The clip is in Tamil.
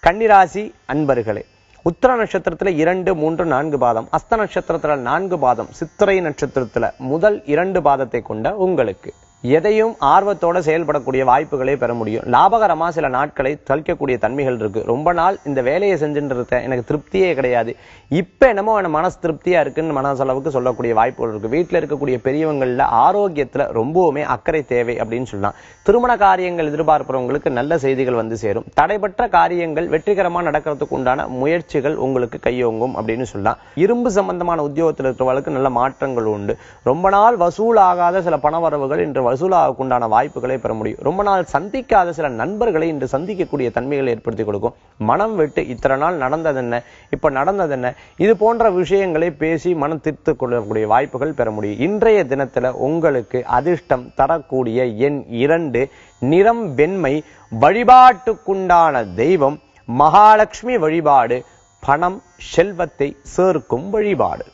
கன்னிராசி அன்பர்களே, உத்திர நட்சத்திரத்துல 2, 3, 4 பாதம், அஸ்த நட்சத்திரத்துல 4 பாதம், சித்திரை நட்சத்திரத்துல முதல் 2 பாதத்தை கொண்ட உங்களுக்கு எதையும் ஆர்வத்தோட செயல்படக்கூடிய வாய்ப்புகளை பெற முடியும். லாபகரமா சில நாட்களை கழிக்கக்கூடிய தன்மைகள் இருக்கு. ரொம்ப நாள் இந்த வேலையை செஞ்சுட்டு எனக்கு திருப்தியே கிடையாது, இப்ப என்னமோ மனசு திருப்தியா இருக்குன்னு மனசளவுக்கு சொல்லக்கூடிய வாய்ப்புகள் இருக்கு. வீட்டுல இருக்கக்கூடிய பெரியவங்கள்ல ஆரோக்கியத்துல ரொம்பவுமே அக்கறை தேவை அப்படின்னு சொல்லலாம். திருமண காரியங்கள் எதிர்பார்க்கிறவங்களுக்கு நல்ல செய்திகள் வந்து சேரும். தடைபற்ற காரியங்கள் வெற்றிகரமா நடக்கிறதுக்கு உண்டான முயற்சிகள் உங்களுக்கு கையோங்கும் அப்படின்னு சொல்லலாம். இரும்பு சம்பந்தமான உத்தியோகத்தில் இருக்கிறவர்களுக்கு நல்ல மாற்றங்கள் உண்டு. ரொம்ப நாள் வசூல் ஆகாத சில பணவரவுகள் இன்று வசூலாக உண்டான வாய்ப்புகளை பெற முடியும். ரொம்ப நாள் சந்திக்காத சில நண்பர்களை இன்று சந்திக்கக்கூடிய தன்மைகளை ஏற்படுத்தி கொடுக்கும். மனம் விட்டு இத்தனை நாள் நடந்தது என்ன, இப்ப நடந்தது என்ன, இது போன்ற விஷயங்களை பேசி மனம் தீர்த்து கொள்ளக்கூடிய வாய்ப்புகள் பெற முடியும். இன்றைய தினத்துல உங்களுக்கு அதிர்ஷ்டம் தரக்கூடிய எண் 2, நிறம் வெண்மை, வழிபாட்டுக்குண்டான தெய்வம் மகாலட்சுமி வழிபாடு, பணம் செல்வத்தை சேர்க்கும் வழிபாடு.